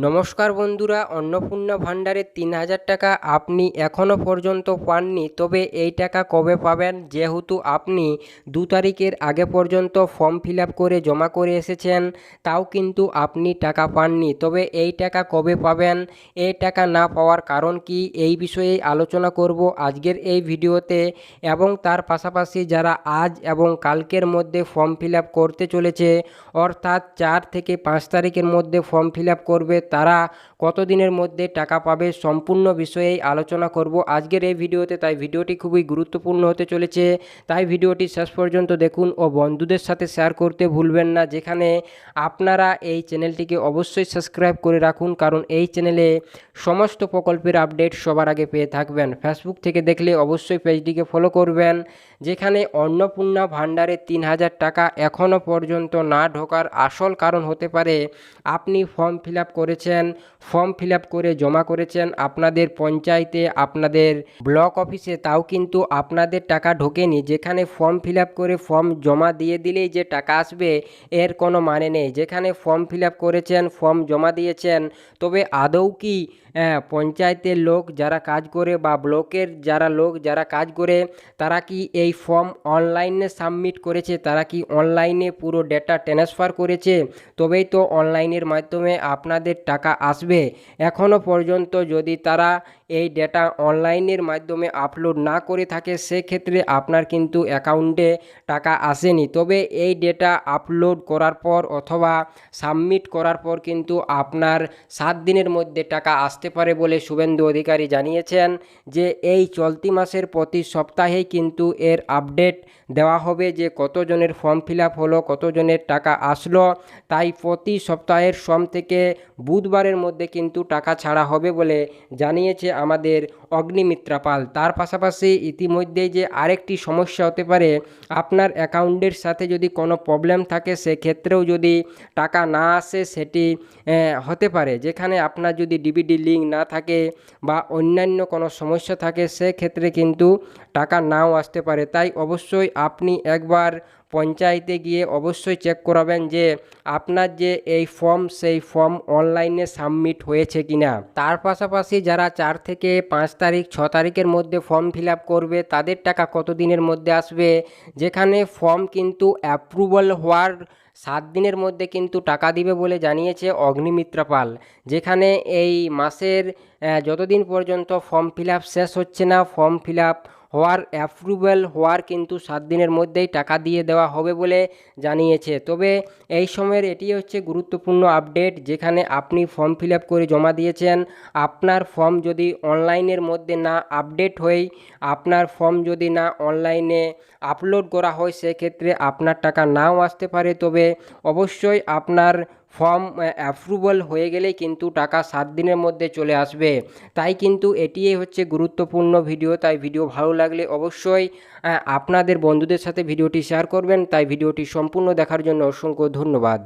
নমস্কার বন্ধুরা, অন্নপূর্ণা ভাণ্ডারের ৩,০০০ টাকা আপনি এখনও পর্যন্ত পাননি, তবে এই টাকা কবে পাবেন? যেহেতু আপনি ২ তারিখের আগে পর্যন্ত ফর্ম ফিল আপ করে জমা করে এসেছেন, তাও কিন্তু আপনি টাকা পাননি। তবে এই টাকা কবে পাবেন? এই টাকা না পাওয়ার কারণ কি? এই বিষয়েই আলোচনা করব আজকের এই ভিডিওতে। এবং তার পাশাপাশি যারা আজ এবং কালকের মধ্যে ফর্ম ফিল আপ করতে চলেছে, অর্থাৎ ৪ থেকে ৫ তারিখের মধ্যে ফর্ম ফিল আপ করবে, তারা কতদিনের মধ্যে টাকা পাবে, সম্পূর্ণ বিষয়েই আলোচনা করব আজকের এই ভিডিওতে। তাই ভিডিওটি খুবই গুরুত্বপূর্ণ হতে চলেছে, তাই ভিডিওটি শেষ পর্যন্ত দেখুন ও বন্ধুদের সাথে শেয়ার করতে ভুলবেন না। যেখানে আপনারা এই চ্যানেলটিকে অবশ্যই সাবস্ক্রাইব করে রাখুন, কারণ এই চ্যানেলে সমস্ত প্রকল্পের আপডেট সবার আগে পেয়ে থাকবেন। ফেসবুক থেকে দেখলে অবশ্যই পেজটিকে ফলো করবেন। যেখানে অন্নপূর্ণা ভাণ্ডারে ৩,০০০ টাকা এখনও পর্যন্ত না ঢোকার আসল কারণ হতে পারে আপনি ফর্ম ফিল আপ করেছেন, ফর্ম ফিল আপ করে জমা করেছেন আপনাদের পঞ্চায়েতে, আপনাদের ব্লক অফিসে, তাও কিন্তু আপনাদের টাকা ঢোকেনি। যেখানে ফর্ম ফিল আপ করে ফর্ম জমা দিয়ে দিলেই যে টাকা আসবে, এর কোনো মানে নেই। যেখানে ফর্ম ফিল আপ করেছেন, ফর্ম জমা দিয়েছেন, তবে আদৌ কি পঞ্চায়েতের লোক যারা কাজ করে বা ব্লকের লোক যারা কাজ করে, তারা কি এই ফর্ম অনলাইনে সাবমিট করেছে? তারা কি অনলাইনে পুরো ডেটা ট্রান্সফার করেছে? তবেই তো অনলাইনের মাধ্যমে আপনাদের টাকা আসবে। এখনও পর্যন্ত যদি তারা এই ডেটা অনলাইনের মাধ্যমে আপলোড না করে থাকে, সেক্ষেত্রে আপনার কিন্তু অ্যাকাউন্টে টাকা আসেনি। তবে এই ডেটা আপলোড করার পর অথবা সাবমিট করার পর কিন্তু আপনার 7 দিনের মধ্যে টাকা আসতে পারে বলে শুভেন্দু অধিকারী জানিয়েছেন। যে এই চলতি মাসের প্রতি সপ্তাহেই কিন্তু এর আপডেট দেওয়া হবে যে কতজনের ফর্ম ফিল আপ হলো, কতজনের টাকা আসলো। তাই প্রতি সপ্তাহের সোম থেকে বুধবারের মধ্যে কিন্তু টাকা ছাড়া হবে বলে জানিয়েছে আমাদের অগ্নিমিত্রা পাল। তার পাশাপাশি ইতিমধ্যেই যে আরেকটি সমস্যা হতে পারে, আপনার অ্যাকাউন্টের সাথে যদি কোনো প্রবলেম থাকে, সেক্ষেত্রেও যদি টাকা না আসে সেটি হতে পারে। যেখানে আপনার যদি ডিবিডি লিঙ্ক না থাকে বা অন্যান্য কোনো সমস্যা থাকে, সেক্ষেত্রে কিন্তু টাকা নাও আসতে পারে। তাই অবশ্যই আপনি একবার পঞ্চায়েতে গিয়ে অবশ্যই চেক করাবেন যে আপনার যে এই ফর্ম, সেই ফর্ম অনলাইনে সাবমিট হয়েছে কিনা। তার পাশাপাশি যারা 4 থেকে 5 তারিখ 6 তারিখের মধ্যে ফর্ম ফিল আপ করবে, তাদের টাকা কত দিনের মধ্যে আসবে? যেখানে ফর্ম কিন্তু অ্যাপ্রুভাল হওয়ার 7 দিনের মধ্যে কিন্তু টাকা দিবে বলে জানিয়েছে অগ্নিমিত্রা পাল। যেখানে এই মাসের যতদিন পর্যন্ত ফর্ম ফিল আপ শেষ হচ্ছে না, ফর্ম ফিল আপ হওয়ার অ্যাপ্রুভাল হওয়ার কিন্তু 7 দিনের মধ্যেই টাকা দিয়ে দেওয়া হবে বলে জানিয়েছে। তবে এই সময়ের এটি হচ্ছে গুরুত্বপূর্ণ আপডেট। যেখানে আপনি ফর্ম ফিল আপ করে জমা দিয়েছেন, আপনার ফর্ম যদি অনলাইনের মধ্যে না আপডেট হয়ে, আপনার ফর্ম যদি না অনলাইনে আপলোড করা হয়, সেক্ষেত্রে আপনার টাকা নাও আসতে পারে। তবে অবশ্যই আপনার ফর্ম অ্যাপ্রুভাল হয়ে গেলেই কিন্তু টাকা 7 দিনের মধ্যে চলে আসবে। তাই কিন্তু এটিই হচ্ছে গুরুত্বপূর্ণ ভিডিও। তাই ভিডিও ভালো লাগলে অবশ্যই আপনাদের বন্ধুদের সাথে ভিডিওটি শেয়ার করবেন। তাই ভিডিওটি সম্পূর্ণ দেখার জন্য অসংখ্য ধন্যবাদ।